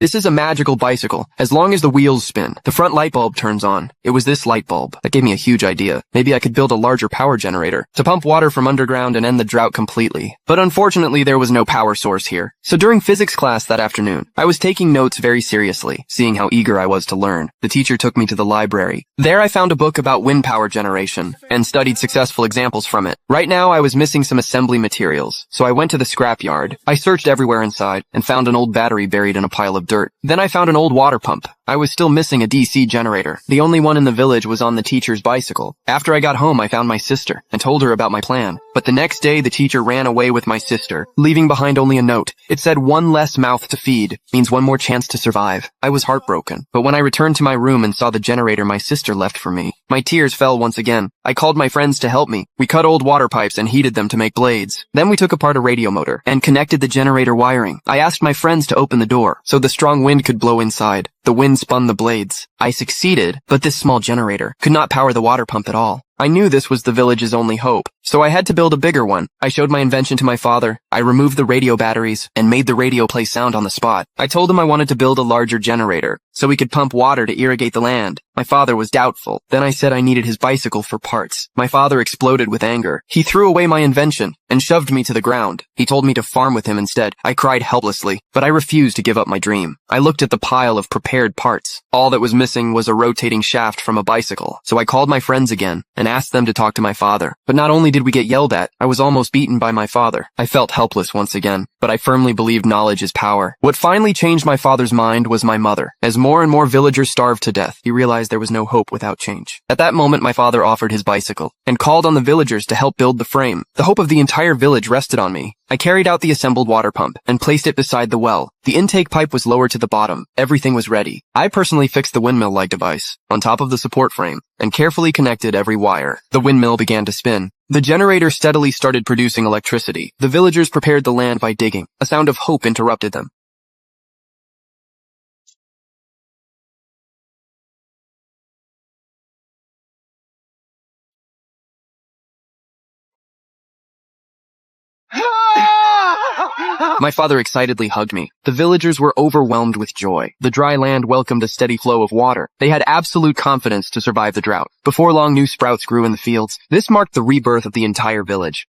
This is a magical bicycle. As long as the wheels spin, the front light bulb turns on. It was this light bulb that gave me a huge idea. Maybe I could build a larger power generator to pump water from underground and end the drought completely. But unfortunately, there was no power source here. So during physics class that afternoon, I was taking notes very seriously, seeing how eager I was to learn. The teacher took me to the library. There I found a book about wind power generation and studied successful examples from it. Right now, I was missing some assembly materials, so I went to the scrapyard. I searched everywhere inside and found an old battery buried in a pile of dirt. Then I found an old water pump. I was still missing a DC generator. The only one in the village was on the teacher's bicycle. After I got home, I found my sister and told her about my plan. But the next day, the teacher ran away with my sister, leaving behind only a note. It said one less mouth to feed means one more chance to survive. I was heartbroken. But when I returned to my room and saw the generator my sister left for me, my tears fell once again. I called my friends to help me. We cut old water pipes and heated them to make blades. Then we took apart a radio motor and connected the generator wiring. I asked my friends to open the door so the strong wind could blow inside. The wind spun the blades. I succeeded, but this small generator could not power the water pump at all. I knew this was the village's only hope, so I had to build a bigger one. I showed my invention to my father. I removed the radio batteries and made the radio play sound on the spot. I told him I wanted to build a larger generator so we could pump water to irrigate the land. My father was doubtful. Then I said I needed his bicycle for parts. My father exploded with anger. He threw away my invention and shoved me to the ground. He told me to farm with him instead. I cried helplessly, but I refused to give up my dream. I looked at the pile of prepared parts. All that was missing was a rotating shaft from a bicycle. So I called my friends again and asked them to talk to my father. But not only did we get yelled at, I was almost beaten by my father. I felt helpless once again, but I firmly believed knowledge is power. What finally changed my father's mind was my mother. As more and more villagers starved to death, he realized there was no hope without change. At that moment, my father offered his bicycle and called on the villagers to help build the frame. The hope of the entire village rested on me. I carried out the assembled water pump and placed it beside the well. The intake pipe was lowered to the bottom. Everything was ready. I personally fixed the windmill-like device on top of the support frame and carefully connected every wire. The windmill began to spin. The generator steadily started producing electricity. The villagers prepared the land by digging. A sound of hope interrupted them. My father excitedly hugged me. The villagers were overwhelmed with joy. The dry land welcomed a steady flow of water. They had absolute confidence to survive the drought. Before long, new sprouts grew in the fields. This marked the rebirth of the entire village.